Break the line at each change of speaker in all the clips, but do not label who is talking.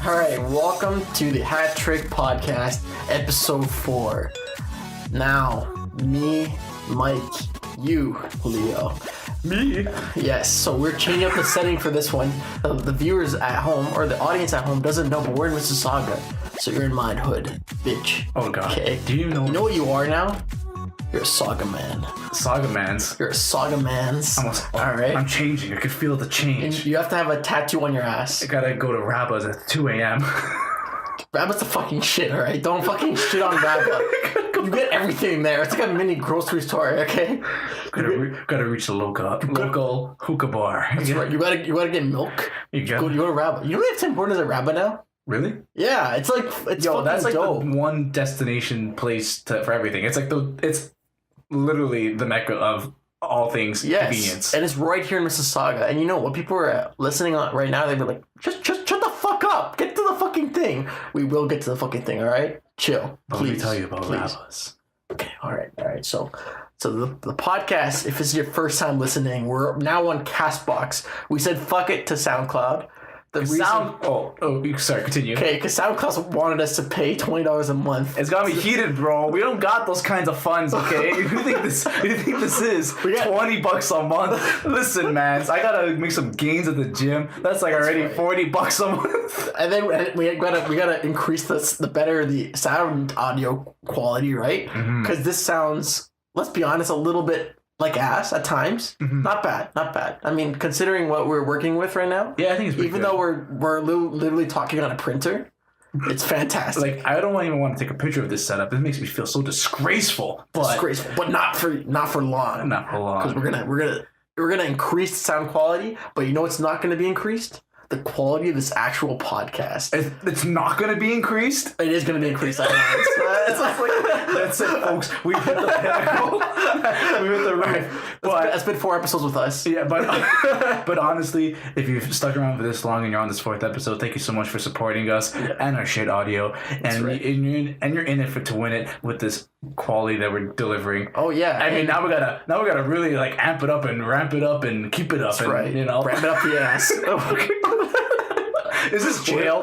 All right, welcome to the Hat Trick Podcast, episode 4. Now, me, Mike, you, Leo.
Me?
Yes, so we're changing up the setting for this one. The viewers at home, or the audience at home, doesn't know, but we're in Mississauga. So you're in my hood, bitch.
Oh, God.
Okay.
Do you know?
You know what you are now? You're a Saga man.
Saga Mans.
You're a Saga man's. All right.
I'm changing. I can feel the change.
And you have to have a tattoo on your ass.
I gotta go to Rabba's at 2 a.m.
Rabba's the fucking shit, all right? Don't fucking shit on Rabba. You get everything there. It's like a mini grocery store, okay?
Gotta reach the local hookah bar.
That's right. You gotta get milk.
You
Go to Rabba. You know they have Tim Hortons at Rabba now?
Really?
Yeah, it's
that's like
dope.
the one destination place for everything. It's like it's literally the mecca of all things convenience.
And it's right here in Mississauga. And you know what? People are listening on right now. They'd be like, just shut the fuck up. Get to the fucking thing. We will get to the fucking thing. All right, chill. Please.
Let me tell you about Rabba's.
Okay. All right. So the podcast. If it's your first time listening, we're now on Castbox. We said fuck it to SoundCloud.
Sorry, continue.
Okay, because SoundCloud wanted us to pay $20 a month.
It's gotta be heated, bro. We don't got those kinds of funds, okay? You think this is $20 a month? Listen, man, I gotta make some gains at the gym. That's already right. $40 a month. And then
we gotta increase the sound audio quality, right? Because this sounds, let's be honest, a little bit like ass at times. Not bad. I mean, considering what we're working with right now.
Yeah, I think it's pretty
even
good.
though we're literally talking on a printer, it's fantastic.
Like, I don't even want to take a picture of this setup. This makes me feel so disgraceful. But
not for long.
Not for long.
Because we're gonna increase sound quality, but you know what's not gonna be increased? The quality of this actual podcast.
It's not going to be increased?
It is going to be increased. I know.
That's it, folks. We hit the pinnacle. We hit the roof.
That's been 4 episodes with us.
Yeah, but honestly, if you've stuck around for this long and you're on this 4th episode, thank you so much for supporting us and our shit audio. And you're in it to win it with this quality that we're delivering.
Oh yeah.
I mean, now we gotta really like amp it up and ramp it up and keep it up.
That's right.
You know,
ramp it up the ass.
Is this jail?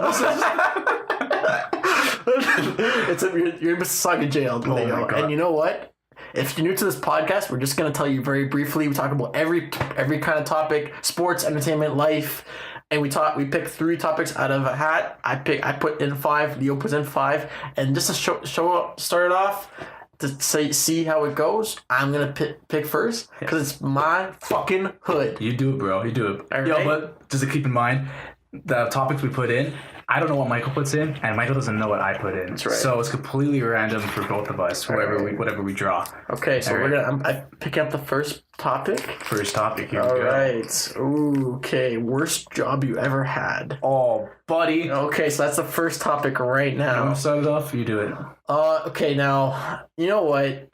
You're in Mississauga jail.
Oh my God.
And you know what? If you're new to this podcast, we're just going to tell you very briefly. We talk about every kind of topic: sports, entertainment, life, and we pick 3 topics out of a hat. I put in 5. Leo puts in 5, and just to start it off. To see how it goes, I'm gonna pick first because it's my fucking hood.
You do it, bro. You do it.
All right.
Yo, but just to keep in mind, the topics we put in, I don't know what Michael puts in, and Michael doesn't know what I put in.
That's right.
So it's completely random for both of us, whatever we draw.
Okay, so I'm picking up the first topic.
First topic. Here we go.
All right. Ooh, okay. Worst job you ever had.
Oh, buddy.
Okay, so that's the first topic right now.
You want to start it off? You do it.
Okay, now, you know what?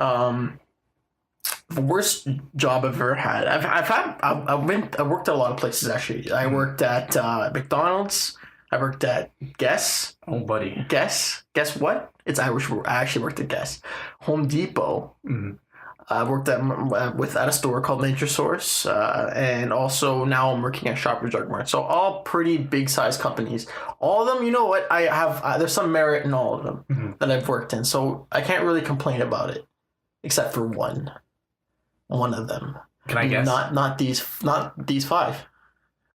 The worst job I've ever had. I've worked at a lot of places, actually. I worked at McDonald's. I worked at Guess.
Oh, buddy.
Guess what? It's Irish. I actually worked at Guess. Home Depot. I worked at a store called Nature Source, and also now I'm working at Shoppers Drug Mart. So all pretty big size companies. All of them, you know what? I have there's some merit in all of them that I've worked in. So I can't really complain about it, except for one of them.
Can I guess?
Not these 5.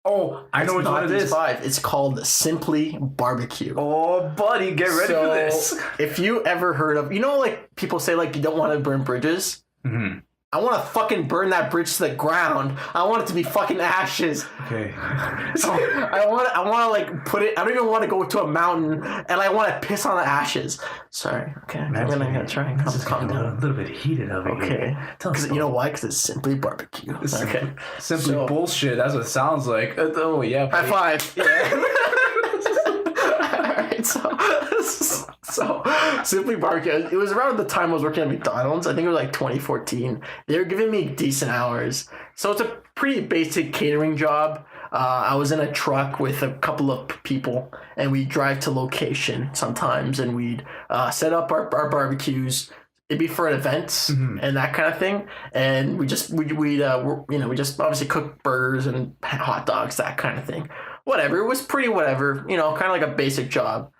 Oh, I know which one it is.
5. It's called Simply Barbecue.
Oh, buddy, get ready for this.
If you ever heard of, like people say like you don't want to burn bridges. I want to fucking burn that bridge to the ground. I want it to be fucking ashes.
Okay.
So I want to like put it. I don't even want to go to a mountain, and I want to piss on the ashes. Sorry. Okay. I'm gonna try and calm down.
A little bit heated over here.
Okay. Because you know why? Because it's Simply Barbecue. Okay.
Simply bullshit. That's what it sounds like. Oh yeah.
High 5. Yeah. All right. So Simply Barbecue. It was around the time I was working at McDonald's. I think it was like 2014. They were giving me decent hours. So it's a pretty basic catering job. I was in a truck with a couple of people, and we'd drive to location sometimes, and we'd set up our barbecues. It'd be for events and that kind of thing, and we just obviously cook burgers and hot dogs, that kind of thing. whatever. It was pretty whatever, kind of like a basic job.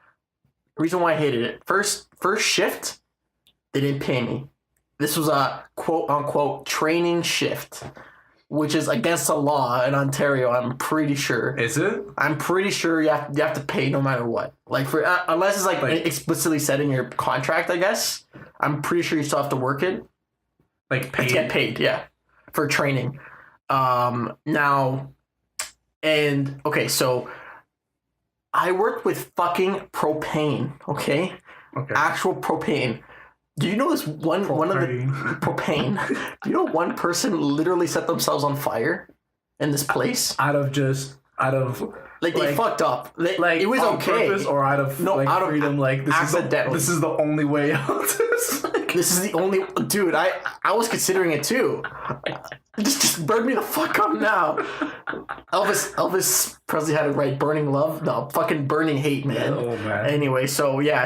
Reason why I hated it. First shift, they didn't pay me. This was a quote unquote training shift, which is against the law in Ontario. I'm pretty sure.
Is it?
I'm pretty sure you have to pay no matter what. Like for unless it's like explicitly said in your contract, I guess. I'm pretty sure you still have to work it.
Like paid?
To get paid, yeah, for training. Now, and okay, so I worked with fucking propane. Okay. Actual propane. Do you know this one of the propane? Do you know one person literally set themselves on fire in this place?
Out of
they fucked up. It was
on
okay.
Purpose or out of freedom. Like this is the only way out.
This is the only dude. I was considering it too. Just burn me the fuck up now. Elvis Presley had it right. Burning love, no, fucking burning hate, man.
Oh man.
Anyway, so yeah,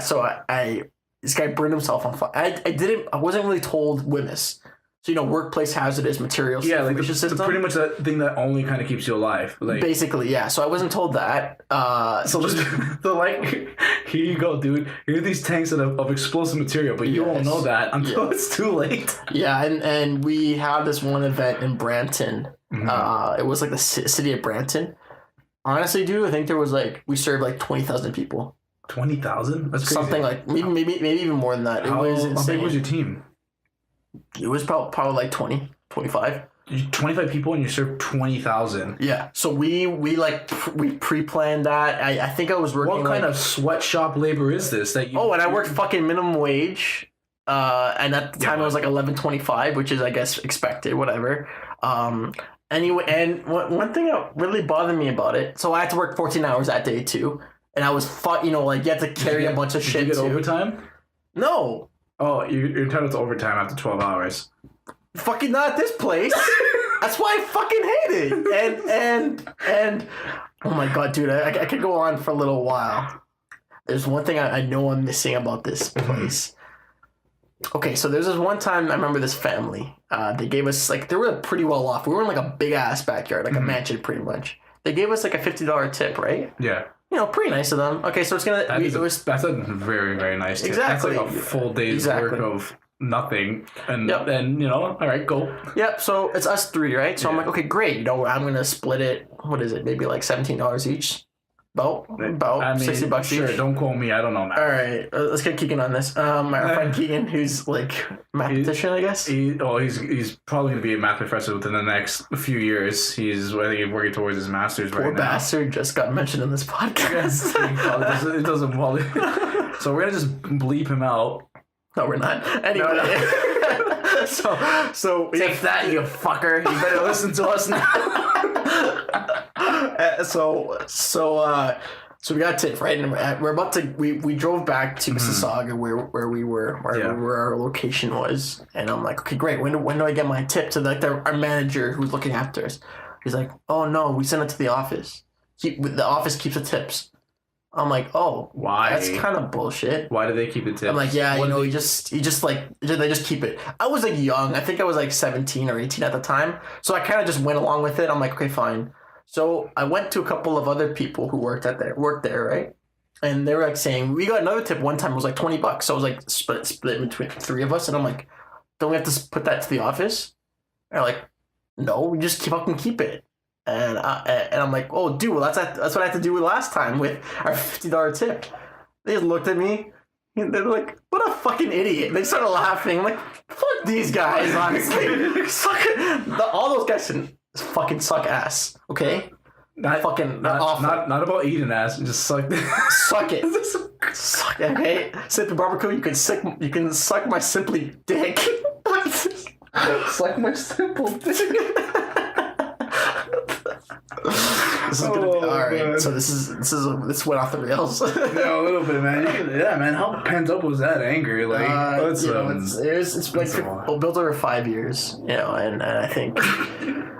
I this guy burned himself on fire. I wasn't really told WHMIS. So, workplace hazardous materials.
Yeah, like pretty much that thing that only kind of keeps you alive. Like
basically, yeah. So I wasn't told that.
So here you go, dude. Here are these tanks of explosive material, but you won't know that until it's too late.
Yeah, and we have this one event in Brampton. It was like the city of Brampton. Honestly, dude, I think there was we served 20,000 people.
20,000? That's crazy.
Something like maybe even more than that.
How big was your team?
It was probably 20, 25.
25 people and you served 20,000.
Yeah. So we pre-planned that. I think I was working.
What kind of sweatshop labor is this that you?
Oh, and I worked fucking minimum wage. And at the time it was $11.25, which is I guess expected, whatever. Anyway, and one thing that really bothered me about it. So I had to work 14 hours that day too, and I was you had to carry a bunch of shit.
Did you get overtime?
No.
Oh, you're entitled to overtime after 12 hours.
Fucking not at this place. That's why I fucking hate it. And oh my god, dude, I could go on for a little while. There's one thing I know I'm missing about this place. Okay, so there's this one time I remember this family. They gave us they were pretty well off. We were in a big ass backyard, a mansion pretty much. They gave us a $50 tip, right?
Yeah.
Pretty nice of them. Okay, so it's gonna.
That's a very, very nice tip.
Exactly.
That's a full day's work of nothing, and then all right, go.
Yep. So it's us three, right? So I'm like, okay, great. I'm gonna split it. What is it? Maybe $17 each. About $60
sure,
each.
Don't quote me. I don't know math.
All right, let's get Keegan on this. My friend Keegan, who's mathematician, I guess.
He's probably gonna be a math professor within the next few years. I think he's working towards his master's right now. Poor bastard just got mentioned in this podcast. It doesn't bother. So we're gonna just bleep him out.
No, we're not. Anyway. No. so
take that, you fucker. You better listen to us now.
So we got a tip, right? And we're about to we drove back to Mississauga where we were, where our location was, and I'm like, okay, great. When do I get my tip to our manager who's looking after us? He's like, oh no, we send it to the office. The office keeps the tips. I'm like, oh,
why?
That's kind of bullshit.
Why do they keep the tips?
I'm like, yeah, they just keep it. I was young. I think I was 17 or 18 at the time. So I kind of just went along with it. I'm like, okay, fine. So I went to a couple of other people who worked there, right? And they were saying, we got another tip one time. It was $20. So I was split between three of us. And I'm like, don't we have to put that to the office? And they're like, no, we just fucking keep it. And I'm like, oh, dude, well, that's what I had to do last time with our $50 tip. They just looked at me. And they're like, what a fucking idiot. They started laughing. I'm like, fuck these guys, honestly. All those guys fucking suck ass, okay?
Not about eating ass, just suck.
Suck it. Suck it, okay? Simply barbecue, you can suck my Simply dick. Suck my simple dick. This is gonna be all right. Man. So this went off the rails.
Yeah, a little bit, man. Man. How pent up was that anger?
It's built over 5 years, and I think.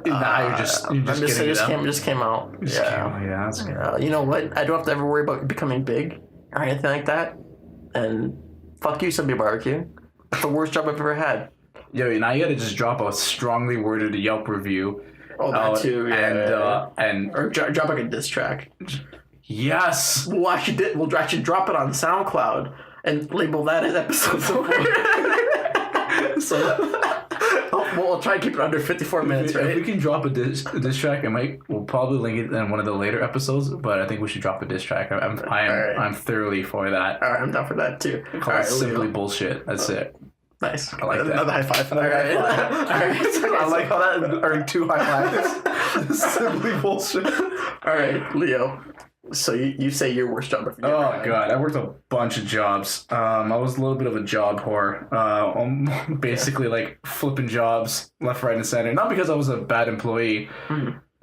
Nah, you
just came out.
Yeah, that's good.
You know what? I don't have to ever worry about becoming big or anything like that. And fuck you, Sunday Barbecue. It's the worst job I've ever had.
Yo, now you gotta just drop a strongly worded Yelp review.
Oh, that too. Yeah,
and
or drop like a diss track.
Yes.
We'll actually drop it on SoundCloud and label that as episode 4. So we'll try to keep it under 54 minutes, right?
If we can drop a diss track, we'll probably link it in one of the later episodes. But I think we should drop a diss track. I'm thoroughly for that.
All right, I'm down for that too.
Call it Simply Bullshit. That's it.
Nice.
I like that.
Another high five. All right.
I like how that earned 2 high fives. Simply Bullshit.
All right, Leo. So you say your worst job?
Oh god, I worked a bunch of jobs. I was a little bit of a job whore. Basically like flipping jobs left, right, and center. Not because I was a bad employee.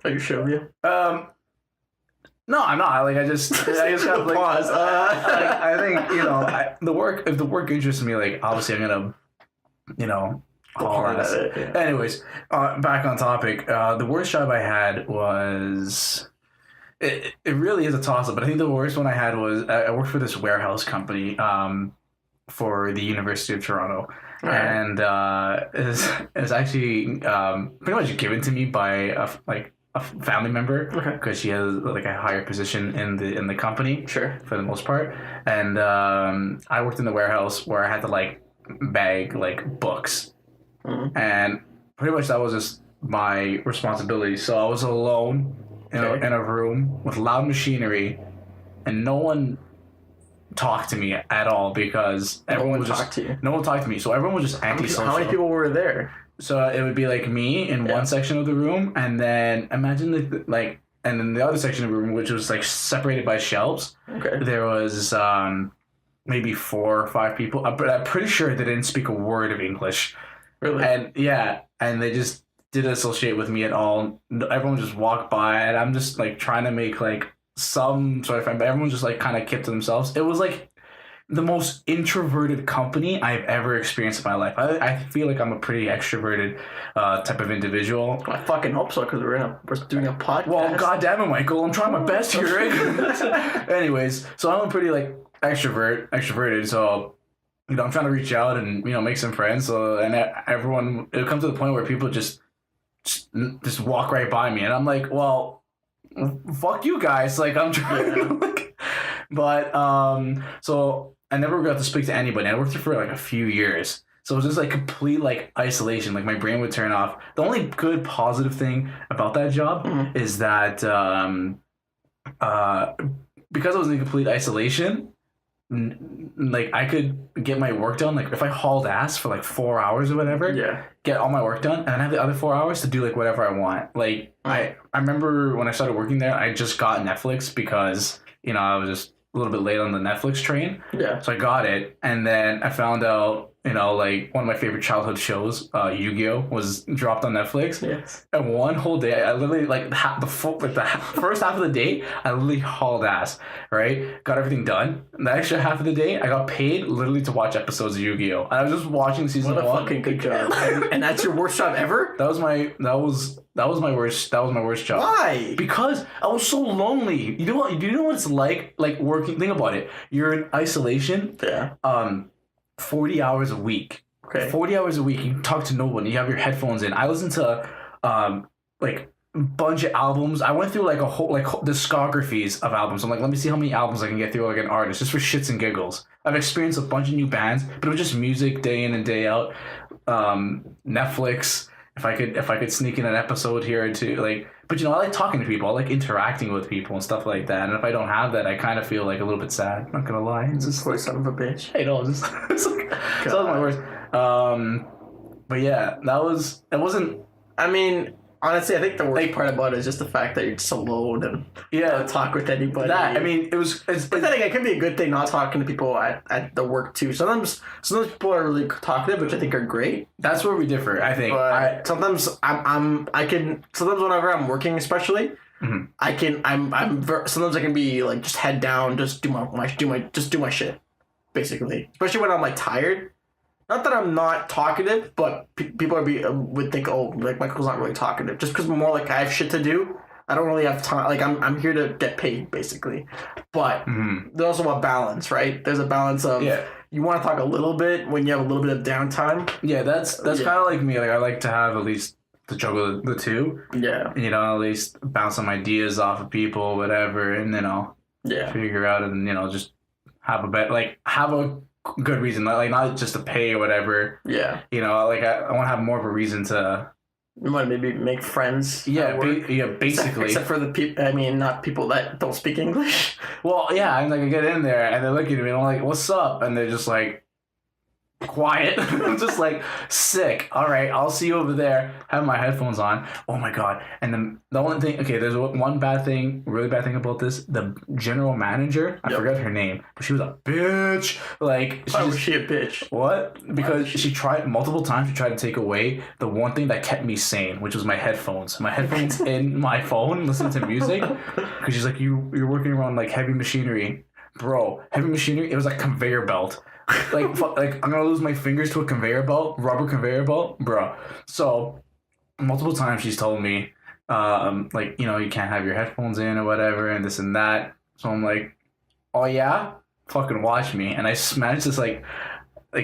Are you sure, Leo?
No, I'm not. Like I just got like
pause.
I think if the work interests me, like obviously I'm gonna haul ass.
Yeah.
Anyways, back on topic. The worst job I had was. It really is a toss-up, but I think the worst one I had was I worked for this warehouse company for the University of Toronto.
Right.
And it was actually pretty much given to me by a family member because she has like a higher position in the company.
Sure.
For the most part. And I worked in the warehouse where I had to like bag like books. And pretty much that was just my responsibility. So I was alone in a room with loud machinery, and no one talked to me at all because everyone was just no one talked to me. So everyone was just antisocial.
How many people were there?
So it would be like me in one section of the room, and then imagine and then the other section of the room, which was like separated by shelves.
Okay.
There was maybe 4 or 5 people, but I'm pretty sure they didn't speak a word of English.
Really?
And they just didn't associate with me at all. Everyone just walked by, and I'm just like trying to make like some sort of friend, but everyone just like kind of kept to themselves. It was like the most introverted company I've ever experienced in my life. I feel like I'm a pretty extroverted type of individual.
I fucking hope so, because we're doing a podcast.
Well, goddamn it, Michael, I'm trying my best here. Right? Anyways, so I'm a pretty like extroverted. So I'm trying to reach out and make some friends. So and everyone, it comes to the point where people just walk right by me, and I'm like, well, fuck you guys. Like I'm trying but so I never got to speak to anybody. I worked there for like a few years. So it was just like complete like isolation. Like my brain would turn off. The only good positive thing about that job is that because I was in complete isolation, like I could get my work done. Like if I hauled ass for like 4 hours or whatever, get all my work done, and I have the other 4 hours to do like whatever I want. Like I remember when I started working there, I just got Netflix because I was just a little bit late on the Netflix train. Yeah. So I got it, and then I found out like one of my favorite childhood shows, Yu-Gi-Oh, was dropped on Netflix. Yes. And one whole day, I literally the first half of the day, I literally hauled ass. Right, got everything done. And the extra half of the day, I got paid literally to watch episodes of Yu-Gi-Oh. And I was just watching season 1.
What a fucking good job. And that's your worst job ever?
That was my worst job.
Why?
Because I was so lonely. You know what it's like working. Think about it. You're in isolation.
Yeah.
40 hours a week.
Okay.
40 hours a week. You talk to no one. You have your headphones in. I listen to like a bunch of albums. I went through like a whole discographies of albums. I'm like, let me see how many albums I can get through like an artist just for shits and giggles. I've experienced a bunch of new bands, but it was just music day in and day out. Netflix. If I could sneak in an episode here or two, but I like talking to people. I like interacting with people and stuff like that. And if I don't have that, I kind of feel like a little bit sad. I'm not gonna lie. It's just
poor son of a bitch.
I know. It's like, that was my worst. But yeah, it wasn't. I mean,
honestly, I think the worst part about it is just the fact that you're just alone and don't talk with anybody.
But
then again, it can be a good thing not talking to people at the work too. Sometimes people are really talkative, which I think are great.
That's where we differ, I think.
But sometimes sometimes whenever I'm working, especially, sometimes I can be like just head down, just do my shit, basically. Especially when I'm like tired. Not that I'm not talkative, but people would think, oh, like Michael's not really talkative, just because more like I have shit to do. I don't really have time. Like I'm here to get paid, basically. But there's also a balance, right? There's a balance of you want to talk a little bit when you have a little bit of downtime.
Yeah, that's kind of like me. Like I like to have at least to juggle the two.
Yeah.
You know, at least bounce some ideas off of people, whatever, and figure out and just have a good reason, like not just to pay or whatever.
Yeah.
Like I want to have more of a reason to.
You want to maybe make friends?
Yeah, basically.
Except for the people, I mean, not people that don't speak English.
Well, yeah, I'm like, I get in there and they're looking at me and I'm like, what's up? And they're just like, quiet. I'm just like, sick. All right, I'll see you over there. Have my headphones on. Oh my God. And then the only thing, okay, there's one really bad thing about this. The general manager, I forgot her name, but she was a bitch. Like,
why was she a bitch?
What? Because she tried multiple times to try to take away the one thing that kept me sane, which was my headphones. My headphones in my phone, listening to music. Because she's like, you're working around like heavy machinery. Bro, heavy machinery, it was like conveyor belt. like I'm gonna lose my fingers to a conveyor belt, rubber conveyor belt, bro. So multiple times she's told me, you can't have your headphones in or whatever, and this and that. So I'm like, oh yeah, fucking watch me. And I managed to like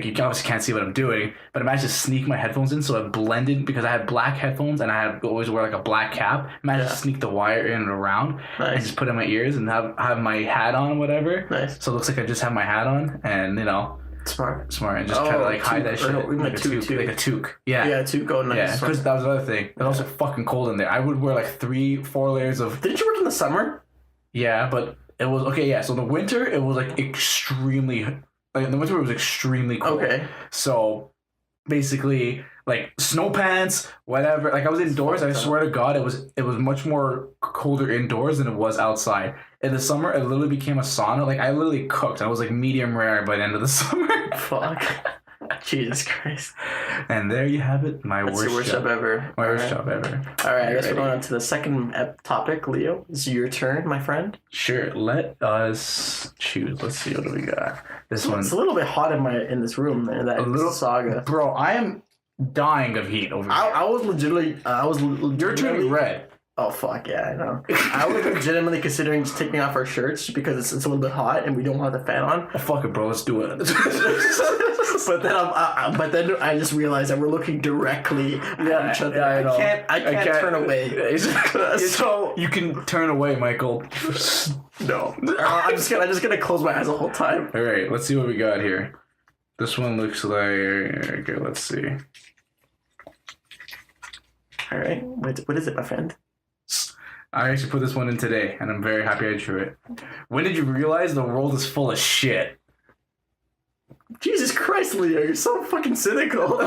you obviously can't see what I'm doing, but I managed to sneak my headphones in so it blended because I had black headphones and I had always wear like a black cap. I managed to sneak the wire in and around and just put it in my ears and have my hat on, whatever.
Nice.
So it looks like I just have my hat on and
smart
and just try to like hide that shit
like a
toque. Yeah,
a toque. Oh, nice.
Yeah, because that was another thing. It was also fucking cold in there. I would wear like 3-4 layers of.
Didn't you work in the summer?
Yeah, but it was okay. Yeah, so the winter it was like extremely. Like in the winter, it was extremely cold.
Okay.
So, basically, like snow pants, whatever. Like I was indoors. I swear to God, it was much more colder indoors than it was outside. In the summer, it literally became a sauna. Like I literally cooked. I was like medium rare by the end of the summer.
Fuck. Jesus Christ.
And there you have it. That's
your worst job ever.
My worst job ever.
All right, I guess we're going on to the second topic, Leo. It's your turn, my friend.
Sure. Let us choose. Let's see what do we got. This one.
It's a little bit hot in this room. There, that little saga.
Bro, I am dying of heat over here.
I was legitimately.
You're turning red.
Oh fuck yeah, I know. I was legitimately considering just taking off our shirts because it's a little bit hot and we don't have the fan on.
Oh, fuck it, bro. Let's do it.
but then I just realized that we're looking directly at each other.
Yeah,
I can't turn away.
So you can turn away, Michael.
No, I'm just gonna close my eyes the whole time.
All right, let's see what we got here. This one looks like. Okay, let's see.
All right, what is it, my friend?
I actually put this one in today, and I'm very happy I drew it. When did you realize the world is full of shit?
Jesus Christ, Leo, you're so fucking cynical.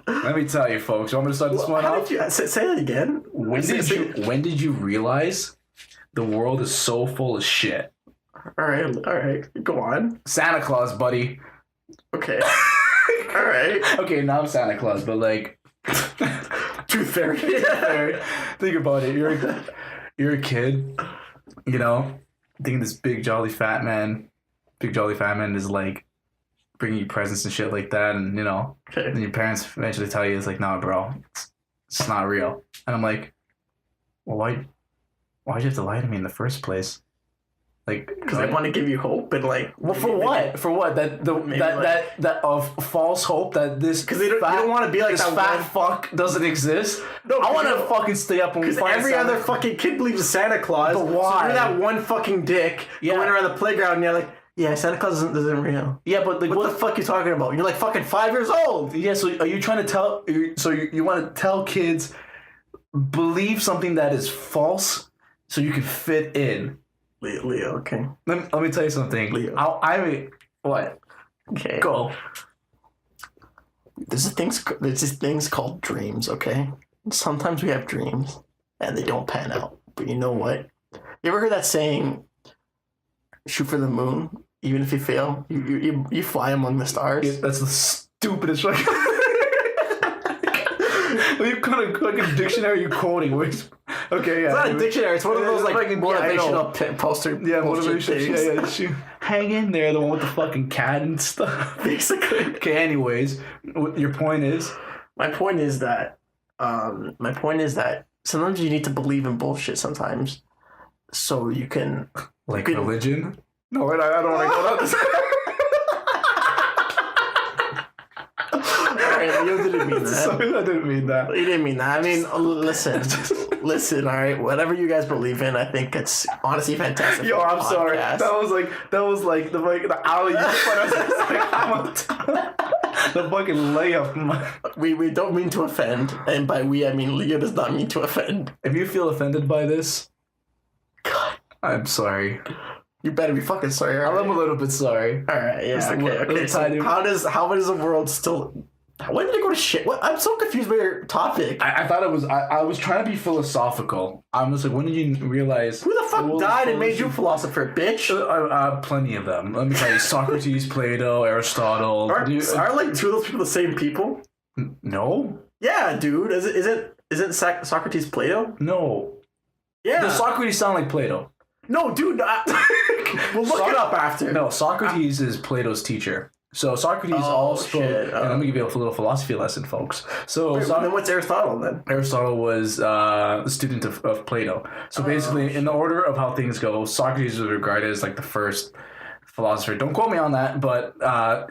Let me tell you, folks. You want me to start this one off?
Say that again.
When did you realize the world is so full of shit?
All right. Go on.
Santa Claus, buddy.
Okay. All right.
Okay, now I'm Santa Claus, but like...
Tooth Fairy.
Think about it. You're a kid, thinking this big jolly fat man is like bringing you presents and shit like that, and
okay.
Then your parents eventually tell you it's like, nah, bro, it's not real. And I'm like, well, why'd you have to lie to me in the first place? Like,
because I want to give you hope, and like,
well, for what? For what? That of false hope that this
because you don't want to be like
this
that
fat fuck doesn't exist. No, I want to fucking stay up and
find every other fucking kid believes in Santa Claus.
But why?
So you're that one fucking dick going around the playground and you're like, yeah, Santa Claus isn't real.
Yeah, but like,
what the fuck are you talking about? You're like fucking 5 years old.
Yeah, so are you trying to tell? So you want to tell kids believe something that is false so you can fit in?
Leo, okay.
Let me tell you something.
Leo.
What?
Okay.
Go.
There's these things called dreams, okay? Sometimes we have dreams and they don't pan out. But you know what? You ever heard that saying, shoot for the moon, even if you fail, you fly among the stars?
Yeah, that's the stupidest fucking... What kind of fucking dictionary are you quoting? Okay, yeah.
It's not a dictionary. It's one of those like motivational poster.
Yeah, motivation. Yeah. Hang in there, the one with the fucking cat and stuff.
Basically.
Okay. Anyways, your point is.
My point is that sometimes you need to believe in bullshit. Sometimes, so you can
religion. No, I don't want to go down this.
Alright, Leo didn't mean that.
Sorry, I didn't mean that.
He didn't mean that. I mean, listen, alright, whatever you guys believe in, I think it's honestly fantastic.
Yo, I'm sorry. That was like the alley you put us the fucking layup.
We don't mean to offend, and by we I mean Leo does not mean to offend.
If you feel offended by this,
God,
I'm sorry.
You better be fucking sorry. Right?
I'm a little bit sorry.
Alright, yeah, okay. So how does the world still... When did it go to shit? What? I'm so confused by your topic.
I thought it was... I was trying to be philosophical. I'm just like, when did you realize...
Who the fuck died and made you a philosopher, bitch?
Plenty of them. Let me tell you. Socrates, Plato, Aristotle...
Are like two of those people the same people?
No.
Yeah, dude. Isn't Socrates Plato?
No.
Yeah.
Does Socrates sound like Plato?
No, dude. We'll look it up after.
No, Socrates is Plato's teacher. So Socrates all spoke. And let me give you a little philosophy lesson, folks. So
then what's Aristotle then?
Aristotle was a student of Plato. So basically, in the order of how things go, Socrates was regarded as like the first philosopher. Don't quote me on that, but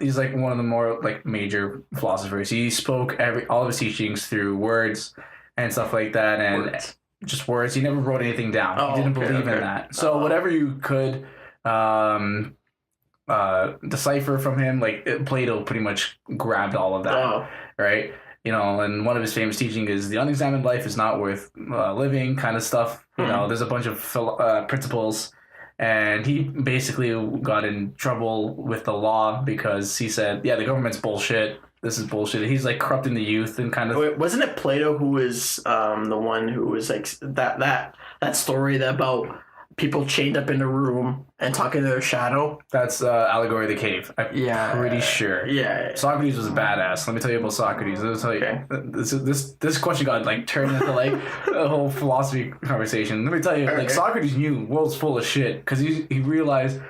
he's like one of the more like major philosophers. He spoke all of his teachings through words and stuff like that, and just words. He never wrote anything down. He didn't believe in that. So whatever you could decipher from him, like Plato pretty much grabbed all of that, right? You know, and one of his famous teaching is the unexamined life is not worth living, kind of stuff. You know, there's a bunch of principles, and he basically got in trouble with the law because he said, yeah, the government's bullshit. This is bullshit. He's like corrupting the youth and kind of...
Wait, wasn't it Plato who was the one who was like that story about people chained up in a room and talking to their shadow?
That's Allegory of the Cave. I'm pretty sure.
Yeah.
Socrates was a badass. Let me tell you about Socrates. Let me tell you. This question got like turned into like a whole philosophy conversation. Let me tell you, like Socrates knew the world's full of shit because he realized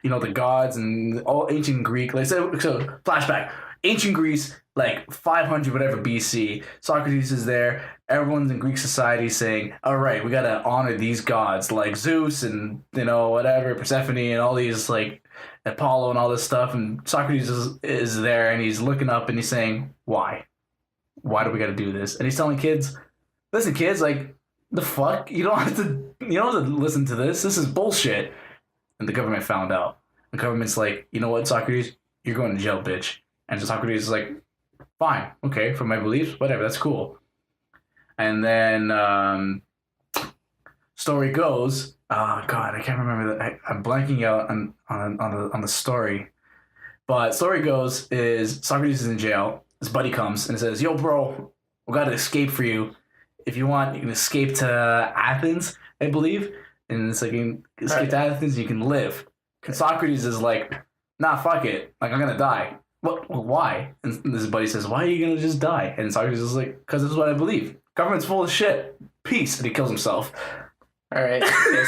you know, the gods and all ancient Greek. Like so flashback, ancient Greece, like 500 whatever BC. Socrates is there. Everyone's in Greek society saying, "All right, we gotta honor these gods like Zeus and you know whatever Persephone and all these like Apollo and all this stuff." And Socrates is there and he's looking up and he's saying, "Why? Why do we gotta do this?" And he's telling kids, "Listen, kids, like the fuck, you don't have to listen to this. This is bullshit." And the government found out. The government's like, "You know what, Socrates? You're going to jail, bitch." And Socrates is like, "Fine, okay, for my beliefs, whatever, that's cool." And then story goes, oh god, I can't remember that. I'm blanking out on the story. But story goes is Socrates is in jail. His buddy comes and says, "Yo, bro, we got to escape for you. If you want, you can escape to Athens, I believe." And it's like, you can escape to Athens, you can live. And Socrates is like, "Nah, fuck it. Like, I'm going to die." "What? Well, why?" And this buddy says, "Why are you going to just die?" And Socrates is like, "Because this is what I believe. Government's full of shit. Peace." And he kills himself.
All right. Okay,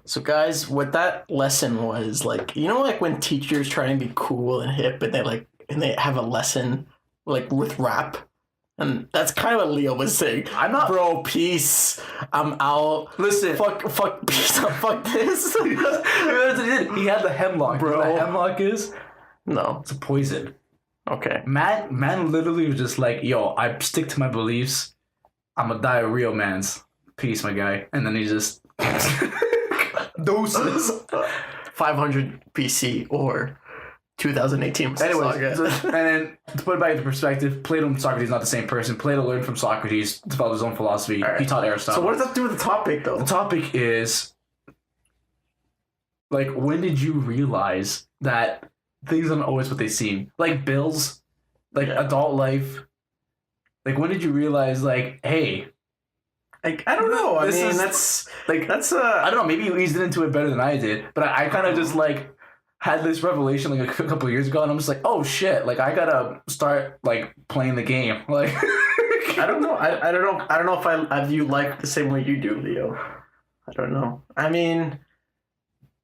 so guys, what that lesson was like, you know, like when teachers try and be cool and hip and they have a lesson like with rap. And that's kind of what Leo was saying. I'm not, bro. Peace. I'm out.
Listen,
fuck, peace. Fuck this.
He had the hemlock.
Bro,
you know what a hemlock is?
No,
it's a poison.
Okay.
Man, literally was just like, "Yo, I stick to my beliefs. I'm gonna die a real man's. Peace, my guy." And then he just doses.
500 BC or 2018.
Anyways, and then to put it back into perspective, Plato and Socrates are not the same person. Plato learned from Socrates, developed his own philosophy. Right. He taught Aristotle.
So what does that do with the topic, though?
The topic is, like, when did you realize that things aren't always what they seem? Like bills, like adult life. Like, when did you realize, like, hey,
like, I don't know. I mean, that's
I don't know. Maybe you eased into it better than I did, but I kind of just like had this revelation like a couple of years ago, and I'm just like, oh shit, like I gotta start like playing the game. Like,
I don't know. I don't know if I view life the same way you do, Leo. I don't know. I mean,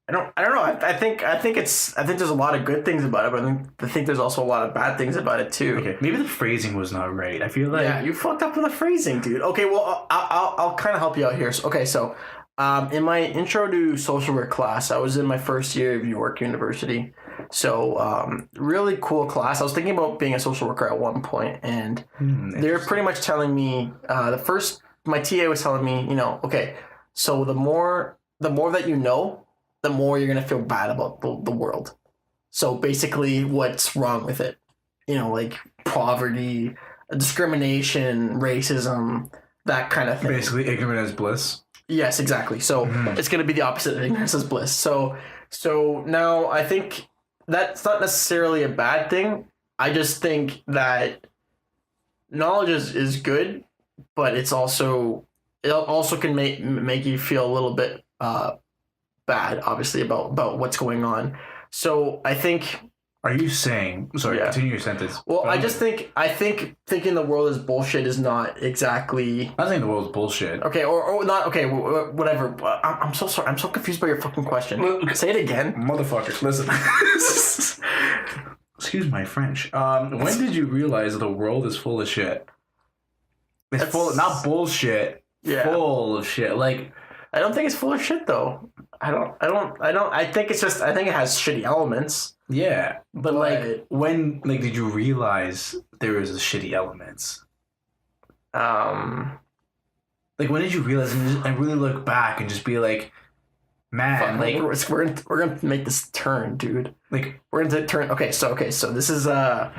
I don't know. I think there's a lot of good things about it, but I think there's also a lot of bad things about it too.
Okay, maybe the phrasing was not right. I feel like
you fucked up with the phrasing, dude. Okay, well I'll kind of help you out here. So, in my intro to social work class, I was in my first year of York University, So really cool class. I was thinking about being a social worker at one point, and they were pretty much telling me my TA was telling me, okay, so the more that you know, the more you're gonna feel bad about the world. So basically, what's wrong with it? Like poverty, discrimination, racism, that kind of thing.
Basically, ignorant is bliss.
Yes, exactly. So it's going to be the opposite of ignorance is bliss. So now I think that's not necessarily a bad thing. I just think that knowledge is good, but it also can make you feel a little bit bad, obviously, about what's going on. So I think.
Are you saying? Sorry, continue your sentence.
Well, I think thinking the world is bullshit is not exactly.
I'm not saying the world is bullshit.
Okay, or not. Okay, whatever. I'm so sorry. I'm so confused by your fucking question. Say it again,
motherfucker. Listen. Excuse my French. When did you realize that the world is full of shit? It's full, not bullshit. Yeah. Full of shit. Like,
I don't think it's full of shit though. I think it's just. I think it has shitty elements.
Yeah, but like when did you realize there was shitty elements? Like when did you realize and really look back and just be like, man, like
we're gonna make this turn, dude. Like we're gonna turn. Okay, so this is so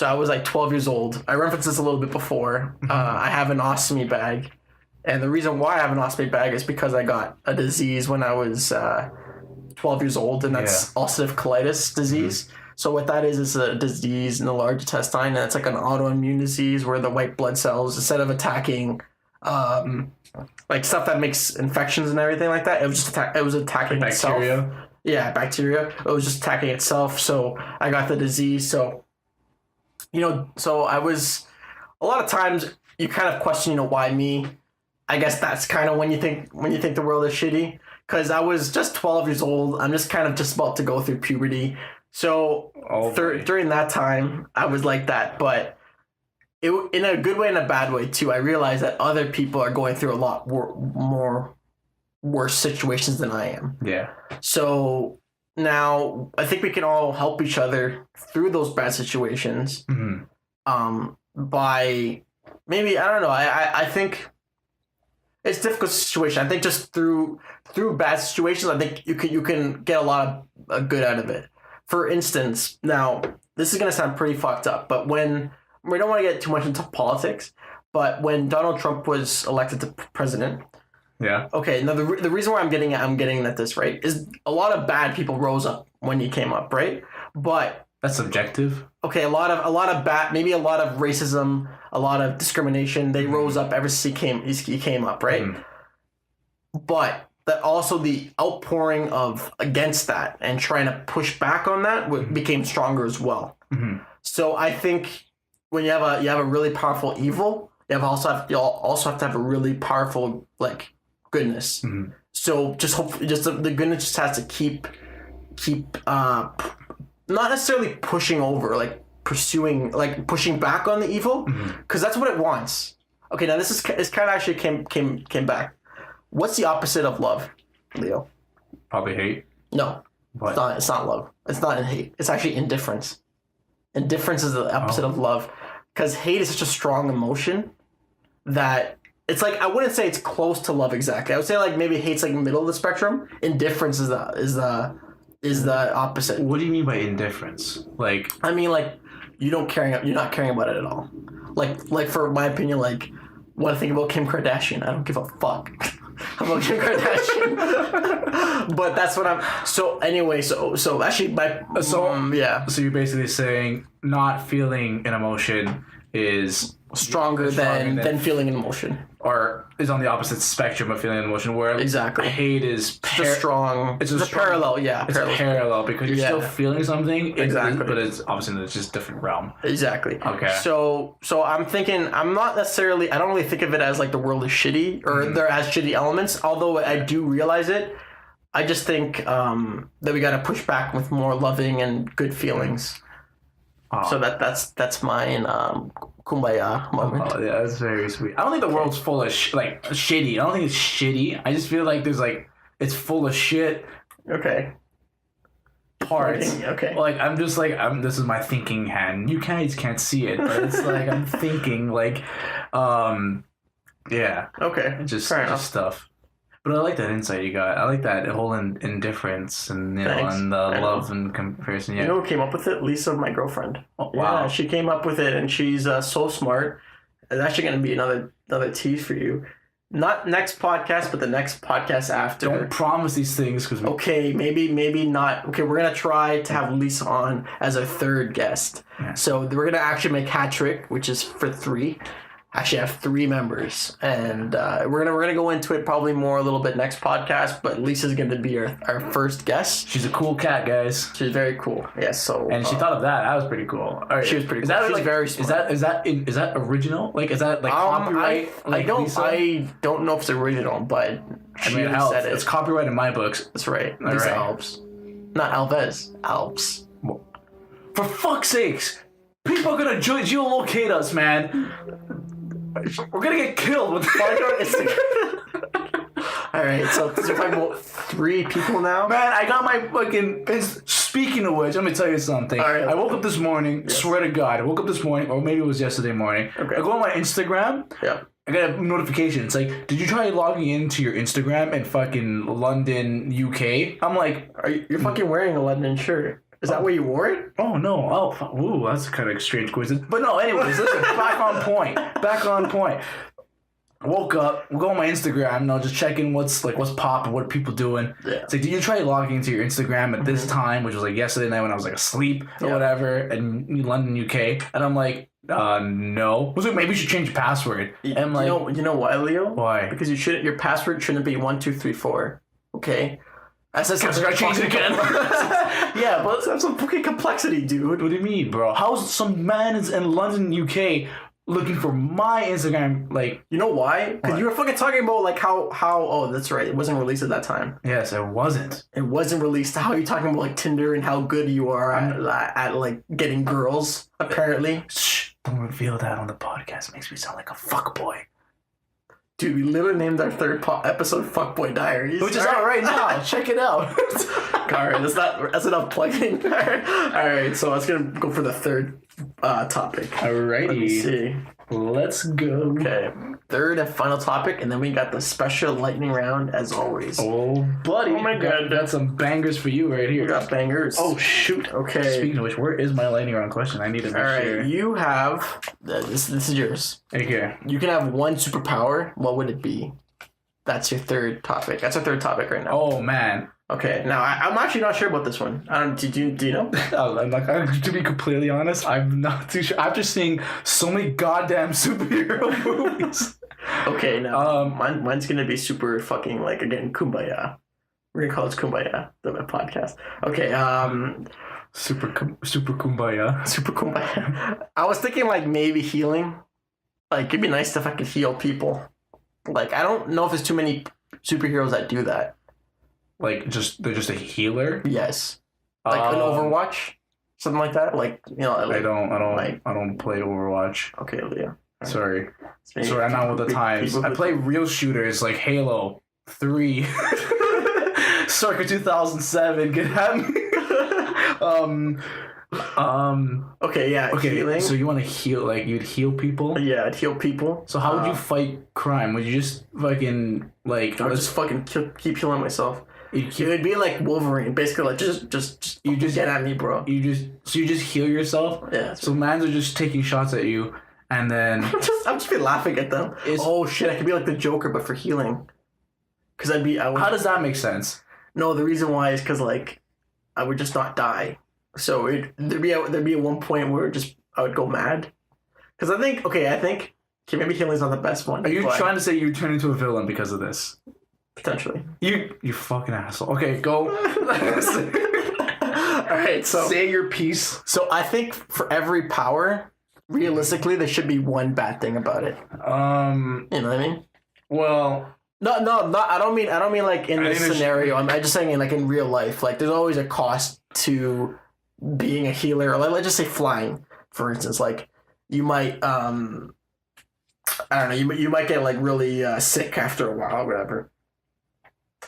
I was like 12 years old. I referenced this a little bit before. I have an ostomy bag, and the reason why I have an ostomy bag is because I got a disease when I was 12 years old, and that's ulcerative colitis disease. So what that is a disease in the large intestine, and it's like an autoimmune disease where the white blood cells, instead of attacking like stuff that makes infections and everything like that, it was attacking
bacteria.
Itself. Yeah, bacteria. It was just attacking itself. So I got the disease. So so I was a lot of times you kind of question, why me? I guess that's kind of when you think the world is shitty. Because I was just 12 years old. I'm just kind of just about to go through puberty. So during that time, I was like that. But in a good way and a bad way, too. I realized that other people are going through a lot more worse situations than I am.
Yeah.
So now I think we can all help each other through those bad situations. By maybe, I don't know. I think it's a difficult situation. I think just through bad situations, I think you can get a lot of good out of it. For instance, now this is gonna sound pretty fucked up, but when we don't want to get too much into politics, but when Donald Trump was elected to president, okay. Now the reason why I'm getting at this, right, is a lot of bad people rose up when he came up, right? But
that's subjective.
Okay, a lot of bad, maybe a lot of racism, a lot of discrimination. They rose up ever since he came up, right? But that also the outpouring of against that and trying to push back on that became stronger as well. So I think when you have a really powerful evil, you also have to have a really powerful like goodness. So just hopefully, the goodness just has to keep not necessarily pushing over, like pursuing, like pushing back on the evil, because that's what it wants. Okay, now this kind of actually came back. What's the opposite of love, Leo?
Probably hate.
No, what? It's not love. It's not in hate. It's actually indifference. Indifference is the opposite of love, because hate is such a strong emotion that it's like, I wouldn't say it's close to love exactly. I would say like maybe hate's like middle of the spectrum. Indifference is the opposite.
What do you mean by indifference? Like,
I mean, like you're not caring about it at all. Like for my opinion, like when I think about Kim Kardashian, I don't give a fuck about Kim Kardashian. But that's what I'm. So anyway, so actually,
So you're basically saying not feeling an emotion is
stronger than feeling an emotion,
or is on the opposite spectrum of feeling an emotion, where
exactly
hate is
strong. It's a parallel,
It's parallel because you're still feeling something,
exactly,
but it's obviously it's just different realm.
Exactly.
Okay.
So I'm thinking, I'm not necessarily, I don't really think of it as like the world is shitty or there has shitty elements, although I do realize it. I just think that we got to push back with more loving and good feelings. So that's mine. Kumbaya moment.
Oh yeah, that's very sweet. I don't think the world's full of shitty. I don't think it's shitty. I just feel like it's full of shit.
Okay.
parts.
Okay.
Like I'm just like this is my thinking hand. You guys can't see it, but it's like I'm thinking like, yeah.
Okay.
Just
Fair enough.
stuff. But I like that insight you got. I like that whole indifference and and the love and comparison. Yeah.
You know who came up with it? Lisa, my girlfriend.
Oh, wow.
Yeah, she came up with it, and she's so smart. It's actually going to be another tease for you. Not next podcast, but the next podcast after.
Don't promise these things because
Okay, maybe not. Okay, we're gonna try to have Lisa on as our third guest.
Yeah.
So we're gonna actually make hat trick, which is for 3. Actually, I have 3 members, and we're gonna go into it probably more a little bit next podcast. But Lisa's gonna be our first guest.
she's a cool cat, guys.
She's very cool. Yeah. So
And she thought of that. That was pretty cool. All right.
She was pretty
Is
cool.
that
She's
like,
very smart.
Is that original? Like, is that like copyright?
I don't know if it's original, but
I mean,
she said it.
it's copyright in my books.
That's right.
All
Lisa
right.
Alps, not Alves. Alps.
For fuck's sakes, people are gonna geolocate us, man. We're gonna get killed with
All right, so we're talking about 3 people now.
Man, I got my fucking. Speaking of which, let me tell you something.
All right.
I woke up this morning.
Yes.
Swear to God, I woke up this morning, or maybe it was yesterday morning.
Okay.
I go on my Instagram.
Yeah.
I got a notification. It's like, did you try logging into your Instagram in fucking London, UK? I'm like,
You're fucking wearing a London shirt. Is that why you wore it?
oh no, ooh, that's kind of a strange coincidence. But no, anyways, listen, back on point. I woke up, we'll go on my Instagram, and I'll just check in what's popping, what are people doing.
Yeah.
It's like, did you try logging into your Instagram at this time, which was like yesterday night when I was like asleep or
Yeah.
whatever, in London, UK? And I'm like, no. I was like, maybe you should change your password. And I'm like,
you know why, Leo?
why?
Because your password shouldn't be 1234. Okay. I said
I gotta change it again.
Yeah, but that's some fucking complexity, dude.
What do you mean, bro? How's some man is in London, UK, looking for my Instagram? Like,
You know why? Because you were fucking talking about like how. Oh, that's right. It wasn't released at that time.
yes, it wasn't.
It wasn't released. How are you talking about like Tinder and how good you are at like getting girls? Apparently,
Shh! Don't reveal that on the podcast. It makes me sound like a fuckboy.
dude, we literally named our third episode "Fuckboy Diaries,"
Which is out right now. Check it out.
Alright, that's enough plugging. All right, so I was gonna go for the third topic. Let me
Alrighty.
see.
Let's go.
Okay, third and final topic, and then we got the special lightning round as always.
Oh, buddy.
Oh my God.
Got some bangers for you right
We
here.
got bangers.
Oh, shoot.
Okay.
Speaking of which, where is my lightning round question? I need to make
All right,
sure.
you have this is yours.
Okay.
You can have one superpower. What would it be? That's your third topic. That's our third topic right now.
Oh, man.
Okay. Now I'm actually not sure about this one. Do you know?
I'm like, to be completely honest, I'm not too sure. After seeing so many goddamn superhero movies.
Okay. Now mine's gonna be super fucking like again Kumbaya. We're gonna call it Kumbaya, the podcast. Okay.
Super kumbaya.
Super Kumbaya. I was thinking like maybe healing. Like it'd be nice if I could heal people. Like I don't know if there's too many superheroes that do that.
Like they're just a healer.
Yes. Like an Overwatch, something like that. Like you know. Like,
I don't play Overwatch.
Okay, Leah.
Sorry.
Maybe
Sorry, I'm not with the times. I play real shooters like Halo 3, Circa 2007. Get at me.
Okay, yeah.
Okay,
Healing.
so you want to heal? Like you'd heal people?
Yeah, I'd heal people.
So how would you fight crime? Would you just fucking like?
I would just fucking keep healing myself.
You'd
It would be like Wolverine, basically. Like just
You just-
get at me, bro.
you just heal yourself.
Yeah. That's
So mans are just taking shots at you, and then
I'm just be laughing at them. Oh shit! I could be like the Joker, but for healing. Cause I would.
how does that make sense?
No, the reason why is because like I would just not die. So there'd be at one point where I would go mad. Cause I think maybe healing's not the best one.
Are you
but
trying to say you turn into a villain because of this?
potentially?
You fucking asshole. Okay, go.
All right, so
Say your piece.
So I think for every power, realistically, there should be one bad thing about it. You know what I mean?
Well,
No. I don't mean like in
I
this
think there's-
scenario. I'm just saying like in real life. Like there's always a cost to being a healer. Or like, let's just say flying, for instance. Like you might I don't know. You might get like really sick after a while, or whatever.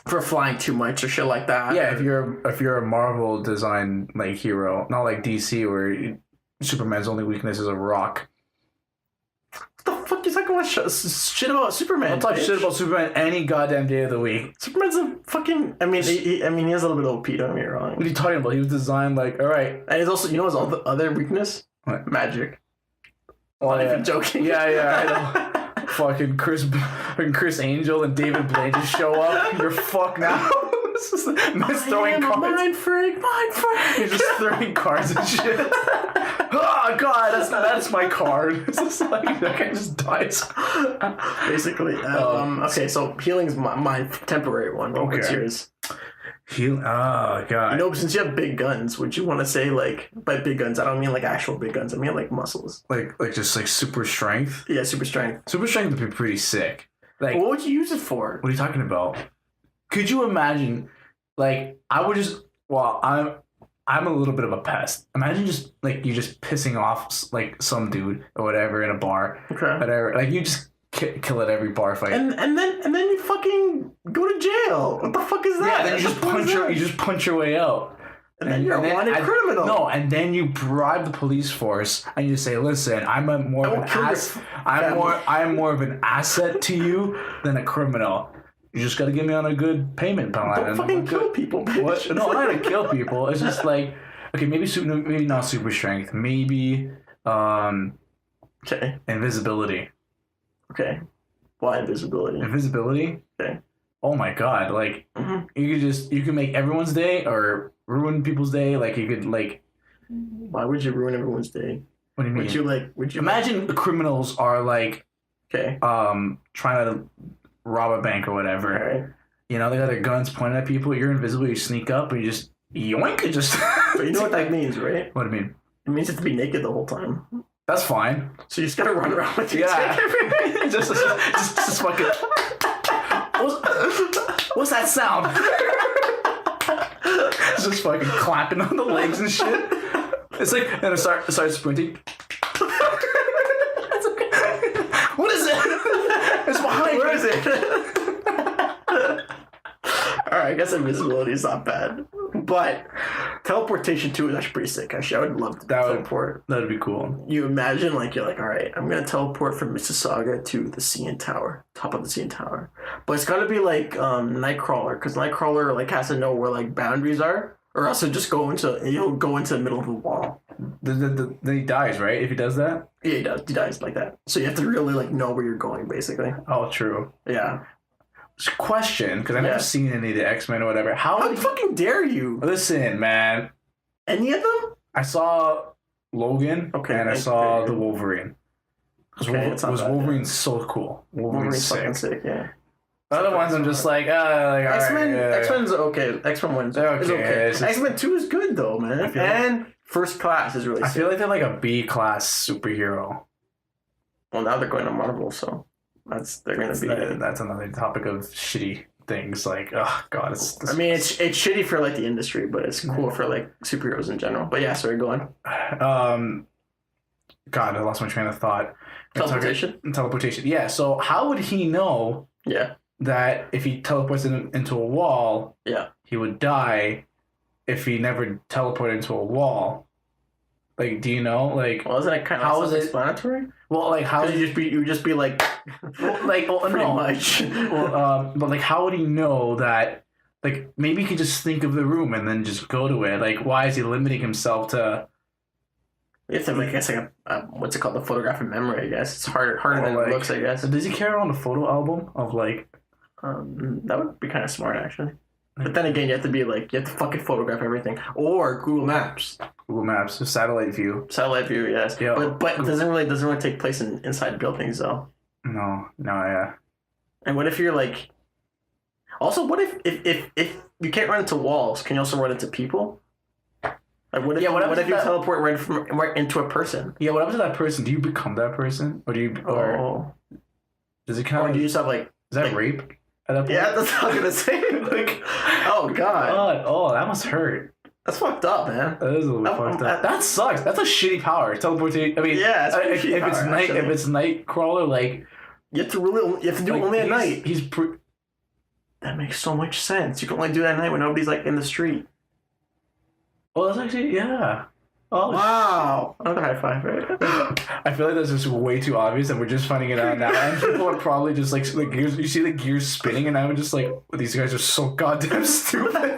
for flying too much or shit like that.
Yeah, if you're a Marvel design like hero, not like DC where Superman's only weakness is a rock.
What the fuck you talking about shit about Superman?
I'll talk shit about Superman any goddamn day of the week.
Superman's a fucking. I mean, he has a little bit of OP. Don't get me wrong.
What are you talking about? He was designed like, all right.
And he's also, you know, his other weakness?
What?
Magic.
Oh,
I'm not
yeah.
even joking.
Yeah, I know. Fucking Chris Angel and David Blaine just show up. You're fucked now. Miss throwing cards.
Mind freak.
You're just throwing cards and shit. Oh god, that's my card. It's just like that guy just dies.
Basically. Okay, so healing's my temporary one.
Okay.
What's yours?
Oh god.
You know, since you have big guns, would you want to say like by big guns? I don't mean like actual big guns. I mean like muscles.
Like just like super strength.
Yeah, super strength.
Super strength would be pretty sick. Like,
what would you use it for?
what are you talking about? Could you imagine? Like, I would just. Well, I'm a little bit of a pest. Imagine just like you just pissing off like some dude or whatever in a bar.
Okay.
Whatever. Like you just kill at every bar fight.
And then you fucking go to jail. What the fuck is that?
Yeah, then you just punch your way out.
And then you're a wanted criminal.
No, and then you bribe the police force and you say, "Listen, I'm more of an asset to you than a criminal. You just got to get me on a good payment plan."
Don't fucking kill people, bitch.
What? No, I'm not gonna kill people. It's just like, okay, maybe not super strength. Maybe
okay,
invisibility.
Okay, why invisibility?
Invisibility.
Okay.
Oh my god! Like you can make everyone's day or ruin people's day. Like you could like.
Why would you ruin everyone's day?
What do you mean?
Would you
imagine the criminals are like,
okay,
trying to rob a bank or whatever.
Right.
You know, they got their guns pointed at people. You're invisible. You sneak up and you just yoink. And just.
But you know what that means, right?
What do you mean?
It means you have to be naked the whole time.
That's fine.
So you just gotta run around with your
dick. just fucking. What's that sound? Just fucking clapping on the legs and shit. It's like, and I start sprinting. That's okay. What is it? It's behind.
Where is it? Alright, I guess invisibility is not bad. But teleportation too is actually pretty sick. Actually, I would love to teleport.
That'd be cool.
You imagine like you're like, alright, I'm gonna teleport from Mississauga to the CN Tower, top of the CN Tower. But it's gotta be like Nightcrawler, because Nightcrawler like has to know where like boundaries are, or else he'll go into the middle of the wall.
Then he dies, right? If he does that?
Yeah, he does. He dies like that. So you have to really like know where you're going, basically.
Oh, true.
Yeah.
Question, because I've never seen any of the X-Men or whatever.
How fucking dare you?
Listen, man.
Any of them?
I saw Logan, and I saw the Wolverine. Wolverine's so cool. Wolverine's
fucking sick, yeah.
The other ones, I'm just like,
X-Men. X-Men's okay. X-Men 1 is okay. X-Men 2 is good though, man. And First Class is really sick.
I feel like they're like a B-class superhero.
Well, now they're going to Marvel, so they're going to be.
That's another topic of shitty things. Like, oh god,
I mean, it's shitty for like the industry, but it's cool for like superheroes in general. But yeah, sorry, go on.
God, I lost my train of thought.
Teleportation.
Yeah. So how would he know?
Yeah.
That if he teleports into a wall, he would die. If he never teleported into a wall, like, do you know? Like,
well, isn't that kind of self-explanatory?
Well, like, how
would you just be like, pretty much.
Well, but like, how would he know that? Like, maybe he could just think of the room and then just go to it. Like, why is he limiting himself to?
You have to, like, I guess, like a what's it called, the photographic memory. I guess it's harder than it looks. I guess.
Does he carry around a photo album of like?
That would be kind of smart, actually. But then again, you have to fucking photograph everything. Or Google Maps.
Google Maps, satellite view.
Satellite view, yes.
Yeah.
But it doesn't really take place inside buildings, though.
No, yeah.
And what if you're like? Also, what if you can't run into walls? Can you also run into people? Like what if? What if you teleport right into a person?
Yeah. What happens to that person? Do you become that person, or do you? Or does it kind of?
Or do you just have like?
Is that rape? At that point?
Yeah, that's what I was gonna say. Like, oh god.
Oh, that must hurt.
That's fucked up, man.
That is a little fucked up. That sucks. That's a shitty power. Teleportation. I mean,
yeah, if
it's Nightcrawler, like
you have to do it only at night. That makes so much sense. You can only do that at night when nobody's like in the street.
Well, that's actually yeah. Oh
wow! Another high five, right?
I feel like that's just way too obvious, and we're just finding it out now. And people are probably just like gears. You see the gears spinning, and I'm just like, these guys are so goddamn stupid.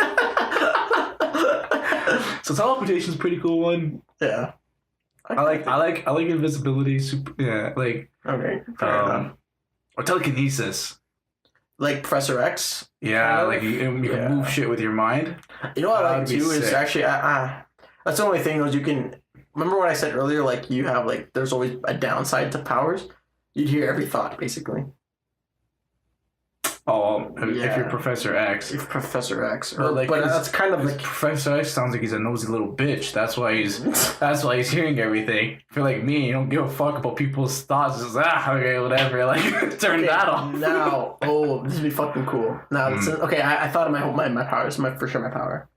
So teleportation is a pretty cool one.
Yeah.
I like invisibility. Super. Yeah. Like.
Okay. Fair enough.
Or telekinesis.
Like Professor X.
Yeah. Like you can move shit with your mind.
You know what I like too is actually that's the only thing is you can remember what I said earlier. Like you have like there's always a downside to powers. You'd hear every thought basically.
Oh, if you're Professor X.
If Professor X. But that's kind of like
Professor X sounds like he's a nosy little bitch. That's why he's hearing everything. If you're like me, you don't give a fuck about people's thoughts. Just okay, whatever. Like turn that off.
Now, this would be fucking cool. Now, okay, I thought of my powers. For sure my power.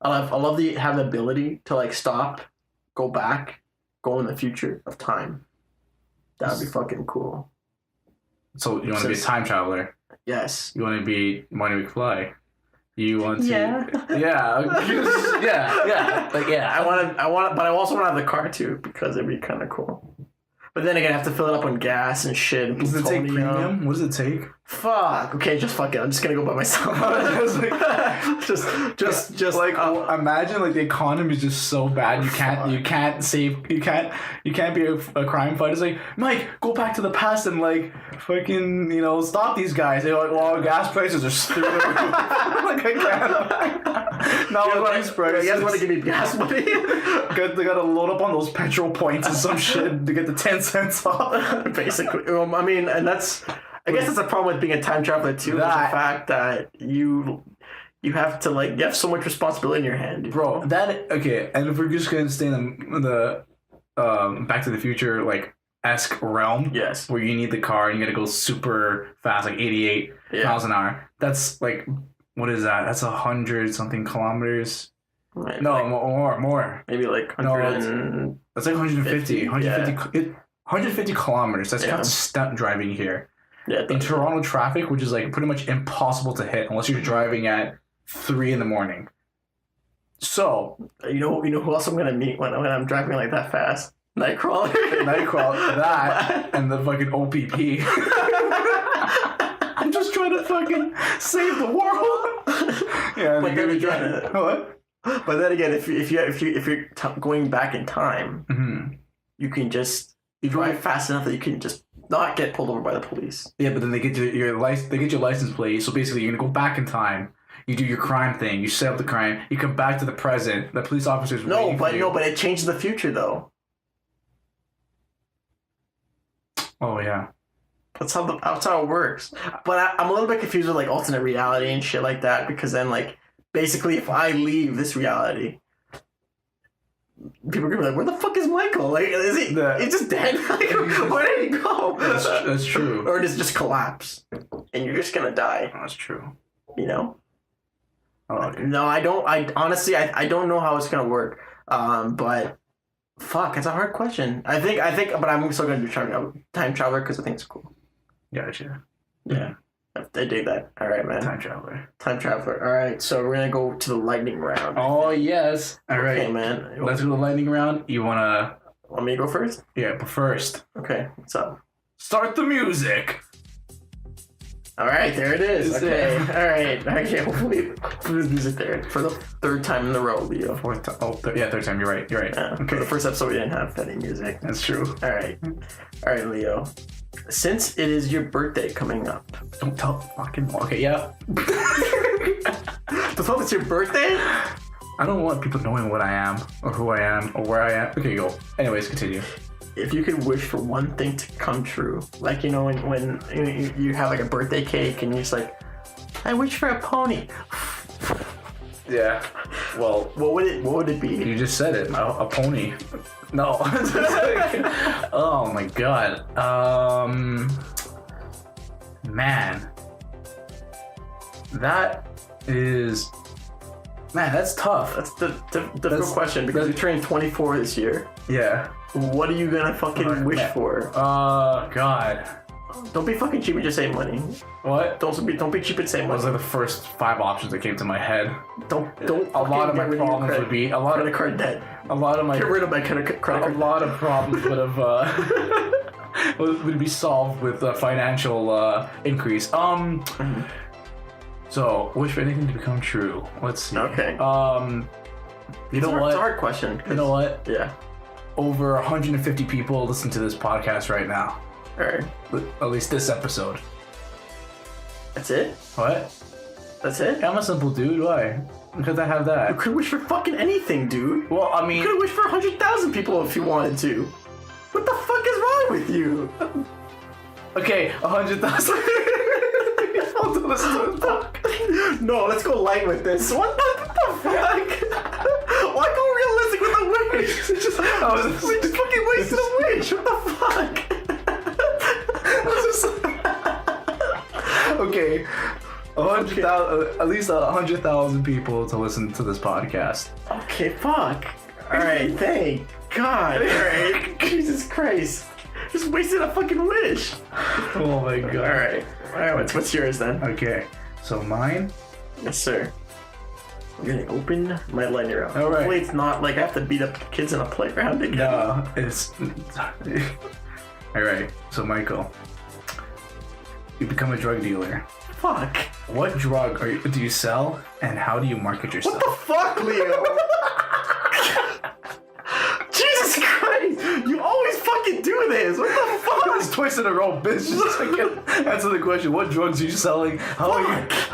I love have the ability to like stop, go back, go in the future of time. That would be fucking cool.
So you want to be a time traveler?
Yes.
You want to be Marty McFly? You want to?
Yeah.
Yeah. Like
I want, but I also want to have the car too because it'd be kind of cool. But then again, I have to fill it up on gas and shit. And
does it take premium? What does it take?
Fuck. Okay, just fuck it. I'm just gonna go by myself. just like
imagine like the economy is just so bad. You can't be a crime fighter. It's like, Mike, go back to the past and like fucking stop these guys. They're like, well, gas prices are stupid. Like I can't. Now you
guys want to give me gas money?
They gotta load up on those petrol points and some shit to get the 10 cents off.
Basically, I mean, and I guess that's a problem with being a time traveler too. Is the fact that you have to you have so much responsibility in your hand,
bro. Okay, and if we're just gonna stay in the Back to the Future esque realm,
yes,
where you need the car and you gotta go super fast, like 88 miles an hour. That's what is that? That's 100 something kilometers.
Right,
no, more.
Maybe 100.
That's 150. 150 kilometers. That's kind of stunt driving here.
Yeah,
in Toronto traffic, which is pretty much impossible to hit unless you're driving at 3 a.m. So
you know who else I'm gonna meet when I'm driving that fast? Nightcrawler,
that and the fucking OPP. I'm just trying to fucking save the world. Yeah,
but then again,
what?
But then again, if you're going back in time, you can just drive fast enough that you can just not get pulled over by the police.
Yeah, but then they get your license plate. So basically, you're gonna go back in time. You do your crime thing. You set up the crime. You come back to the present. The police officers.
But it changes the future though.
Oh yeah.
That's how it works. But I'm a little bit confused with alternate reality and shit like that because then basically if I leave this reality, people are gonna be like, where the fuck is Michael? Is he? He's just dead. Where did he go?
That's true.
Or does it just collapse, and you're just gonna die?
That's true.
Oh,
okay.
No, I don't. I honestly, I don't know how it's gonna work. But fuck, it's a hard question. I think, but I'm still gonna do time traveler because I think it's cool.
Gotcha.
Yeah. I dig that. All right, man.
Time traveler.
All right, so we're gonna go to the lightning round.
Oh yes. All right,
okay, man.
Let's do the lightning round. You want
me to go first?
Yeah, but first.
Okay. What's up?
Start the music.
All right, there it is. Okay. All right. Okay. Hopefully, there's music there for the third time in a row, Leo.
Third time. You're right.
Okay. For the first episode, we didn't have any music.
That's true.
All right, Leo. Since it is your birthday coming up,
don't tell fucking. Okay, yeah.
Don't tell it's your birthday.
I don't want people knowing what I am or who I am or where I am. Okay, go. Anyways, continue.
If you could wish for one thing to come true, when you have a birthday cake and you're just I wish for a pony.
Yeah. Well,
what would it be?
You just said it. A pony. No. Oh my god. Man. That's tough.
That's the difficult question because you're turning 24 this year.
Yeah.
What are you gonna fucking wish for?
God.
Don't be fucking cheap and just say money.
What?
Don't be cheap and say
Those
money.
are the first 5 options that came to my head.
Don't.
A lot of my problems would be a lot
credit
of
card debt.
a lot of my
Get rid of my credit card.
a lot of problems would have would be solved with a financial increase. So wish for anything to become true. Let's see.
Okay.
You know what?
It's a hard question.
You know what?
Yeah.
Over 150 people listen to this podcast right now.
All right.
At least this episode.
That's it.
What?
That's it.
I'm a simple dude. Why? Because I have
You
that.
could wish for fucking anything, dude.
Well, I
You
mean,
could wish for 100,000 people if you wanted to. What the fuck is wrong with you?
okay, 100,000 people to listen to this podcast.
No, let's go light with this. What the fuck? Why go realistic with a wish? We just fucking wasted a wish. What the fuck?
Okay, 100,000, at least 100,000 people to listen to this podcast.
Okay, fuck. Alright, thank God. Alright, Jesus Christ. Just wasted a fucking wish.
Oh my god.
Alright, what's yours then?
Okay, so mine.
Yes, sir. I'm gonna open my lighter out.
All right.
Hopefully it's not like I have to beat up kids in a playground again.
No, it's. All right, so Michael, you become a drug dealer.
Fuck.
What drug do you sell, and how do you market yourself?
What the fuck, Leo? Jesus Christ! You always fucking do this. What the fuck?
It's twice in a row, bitch. Just like, answer the question. What drugs are you selling? How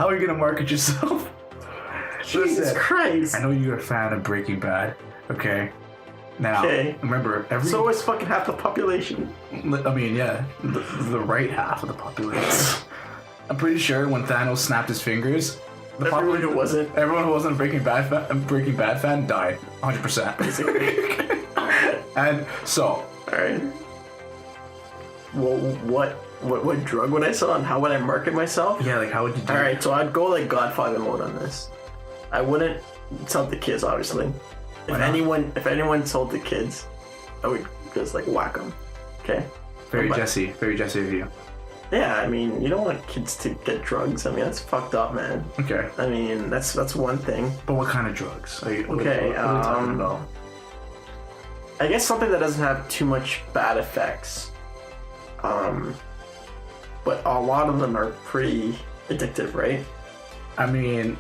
are you gonna market yourself?
Jesus
Listen,
Christ.
I know you're a fan of Breaking Bad. Okay. Now,
Okay.
remember every.
So it's fucking half the population.
I mean, yeah, the right half of the population. I'm pretty sure when Thanos snapped his fingers,
Everyone who wasn't.
everyone who wasn't a Breaking Bad fan died, 100%.
Basically.
And so,
Alright. Well, what drug would I sell and how would I market myself?
yeah, like how would you do?
Alright, so I'd go like Godfather mode on this. I wouldn't sell to kids, obviously.
Why not?
If anyone sold to kids, I would just like whack them. Okay?
Very
But-
Jesse of you.
Yeah, I mean, you don't want kids to get drugs. I mean, that's fucked up, man.
Okay,
I mean, that's one thing.
but what kind of drugs? What are you
Okay,
talking about?
I guess something that doesn't have too much bad effects. But a lot of them are pretty addictive, right?
I mean,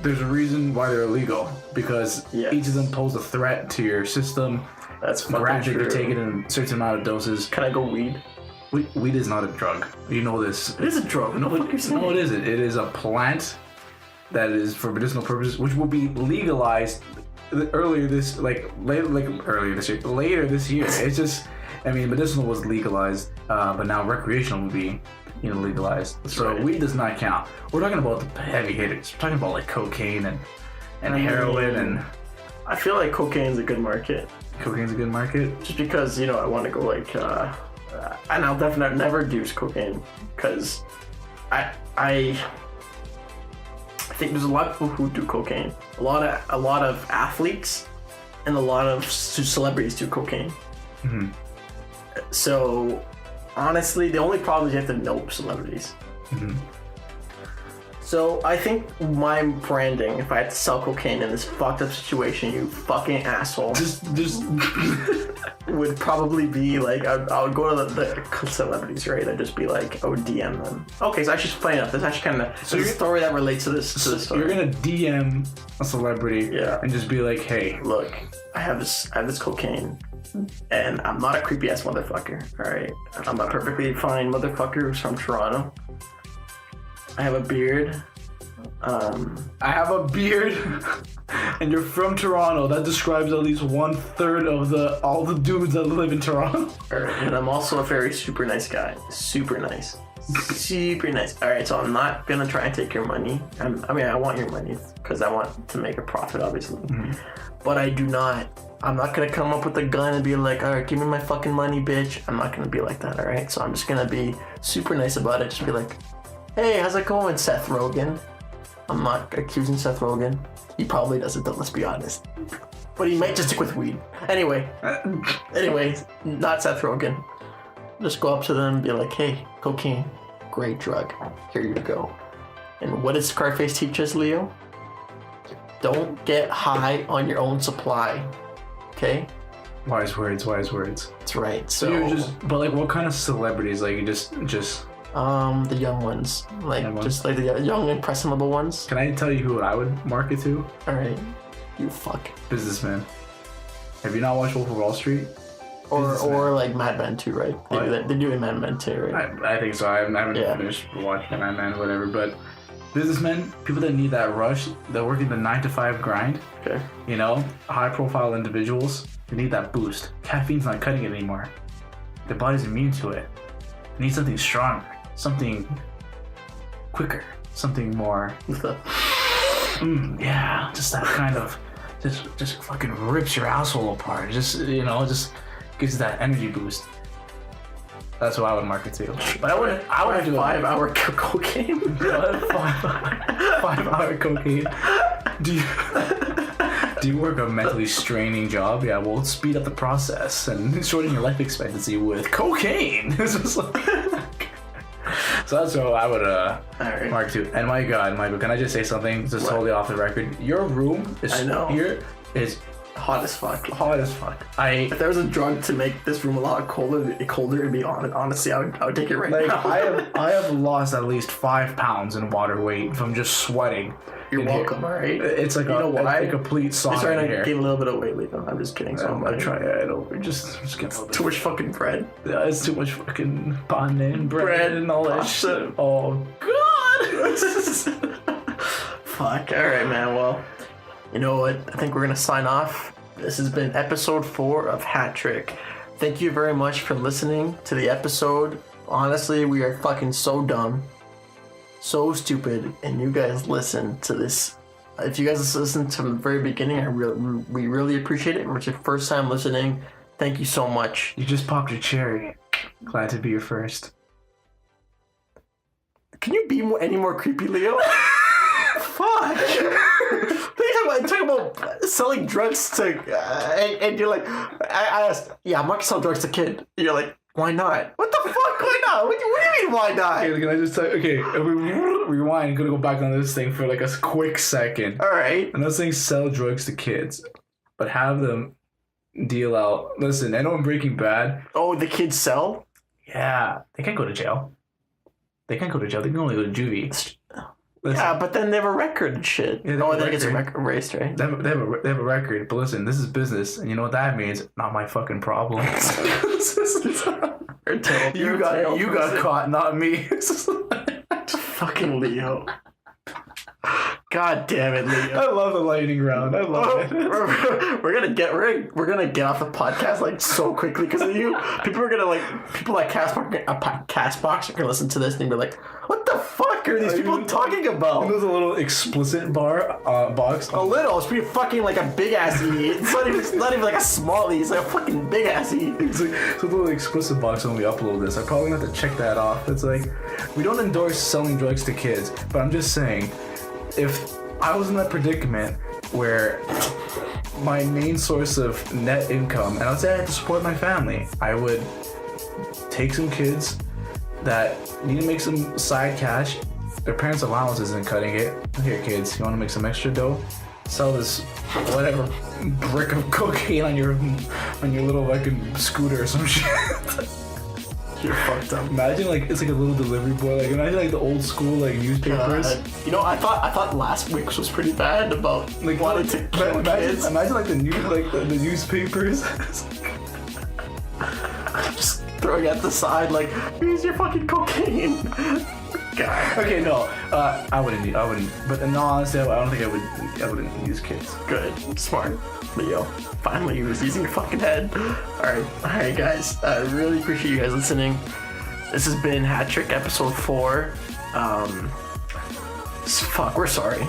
there's a reason why they're illegal because
Yes.
each of them pose a threat to your system.
That's fucking
Granted,
true.
you take it in a certain amount of doses.
Can I go weed?
Weed is not a drug. You know this.
It is a drug. No, what the fuck are you saying?
No, it isn't. It is a plant that is for medicinal purposes, which will be legalized later this year. It's just, I mean, medicinal was legalized, but now recreational will be, legalized. So
right.
weed does not count. We're talking about the heavy hitters. We're talking about like cocaine and heroin and
I feel like cocaine's a good market.
cocaine's a good market.
Just because, I want to go like, and I'll definitely never use cocaine because I think there's a lot of people who do cocaine. A lot of athletes and a lot of celebrities do cocaine.
Mhm.
So honestly, the only problem is you have to know celebrities.
Mhm.
So I think my branding, if I had to sell cocaine in this fucked up situation, you fucking asshole,
Just
would probably be like I would go to the celebrities, right? I'd just be like, I would DM them. Okay, so actually funny enough, there's actually kind of a story that relates to this story.
you're gonna DM a celebrity
Yeah.
and just be like, hey,
Look, I have this cocaine, and I'm not a creepy ass motherfucker. All right, I'm a perfectly fine motherfucker who's from Toronto. I have a beard.
I have a beard, and you're from Toronto. That describes at least 1/3 of all the dudes that live in Toronto.
Alright, and I'm also a very super nice guy. Super nice. Super nice. Alright, so I'm not gonna try and take your money. I want your money because I want to make a profit, obviously.
Mm-hmm.
But I'm not gonna come up with a gun and be like, alright, give me my fucking money, bitch. I'm not gonna be like that, alright? So I'm just gonna be super nice about it. Just be like, hey, how's it going, Seth Rogen? I'm not accusing Seth Rogen. He probably does it though, let's be honest. But he might just stick with weed. Anyway, not Seth Rogen. just go up to them and be like, hey, cocaine, great drug. Here you go. And what does Scarface teach us, Leo? Don't get high on your own supply. Okay?
Wise words.
That's right. So
but like, what kind of celebrities? Like, you just
the young ones, like just like the young impressionable ones.
Can I tell you who I would market to?
All right, you fuck.
Businessman. Have you not watched Wolf of Wall Street?
Or like Mad Men too, right? They do in Mad Men too, right?
I think so. I haven't finished watching Mad Men, whatever. But businessmen, people that need that rush, that working the 9-to-5 grind.
Okay.
You know, high-profile individuals. They need that boost. Caffeine's not cutting it anymore. Their body's immune to it. They need something stronger, something quicker, something more. Yeah, just that kind of, just fucking rips your asshole apart. Just just gives you that energy boost. That's what I would market to. But I wouldn't do
5-hour cocaine.
5-hour cocaine. Do you work a mentally straining job? Yeah, well, speed up the process and shorten your life expectancy with cocaine. So that's what I would mark to. And my God, Michael, can I just say something? Just totally off the record. Your room is here is
hot as fuck.
If
there was a drug to make this room a lot colder, it'd be on. Honestly, I would take it right now.
I have lost at least 5 pounds in water weight from just sweating.
You're welcome, all right?
It's like a complete sauna.
I'm trying to gain a little bit of weight, Leo. I'm just kidding. So
I'm trying. I know. Just getting a little bit.
Too much fucking bread.
Yeah, it's too much fucking pan and bread and all that shit. Oh God.
Fuck. All right, man. Well, you know what? I think we're gonna sign off. This has been episode 4 of Hat Trick. Thank you very much for listening to the episode. Honestly, we are fucking so dumb, so stupid, and you guys listen to this. If you guys listen to the very beginning, we really appreciate it. It's your first time listening. Thank you so much.
You just popped your cherry. Glad to be your first.
Can you be any more creepy, Leo? Fuck. Talk about selling drugs to, and you're like, I asked, yeah, I'm not gonna sell drugs to kid. You're like, why not? What the fuck? Why not? What do you mean, why not?
Okay, can I just tell you? Okay, rewind. I'm gonna go back on this thing for like a quick second.
All right.
I'm not saying sell drugs to kids, but have them deal out. Listen, I know in Breaking Bad.
Oh, the kids sell?
Yeah, they can't go to jail. They can only go to juvie. Listen.
Yeah, but then they have a record and shit.
Yeah,
then it gets erased, right?
They have a record, but listen, this is business, and you know what that means? Not my fucking problem. You got caught, not me.
Fucking Leo. God damn it, Leo.
I love the lightning round. I love it.
We're gonna get off the podcast like so quickly because of you. People like Castbox are gonna listen to this and be like, "What the fuck are these people talking about?"
There's a little explicit box.
A little. It's pretty fucking like a big ass E. It's not even like a small E. It's like a fucking big ass E.
It's a little explicit box when we upload this. I probably have to check that off. It's like, we don't endorse selling drugs to kids, but I'm just saying, if I was in that predicament where my main source of net income, and I'd say I had to support my family, I would take some kids that need to make some side cash. Their parents' allowance isn't cutting it. Here, kids, you want to make some extra dough? Sell this whatever brick of cocaine on your little fucking scooter or some shit.
You're fucked up.
Imagine it's like a little delivery boy. Like, imagine like the old school newspapers.
You know, I thought last week's was pretty bad about wanting to kill kids.
Imagine like the newspapers.
Just throwing at the side like, here's your fucking cocaine. God.
Okay, no, I wouldn't. But in all honesty, I don't think I wouldn't use kids.
Good, smart, Leo. Finally, he was using your fucking head. All right, guys. I really appreciate you guys listening. This has been Hat Trick episode 4. Fuck, we're sorry.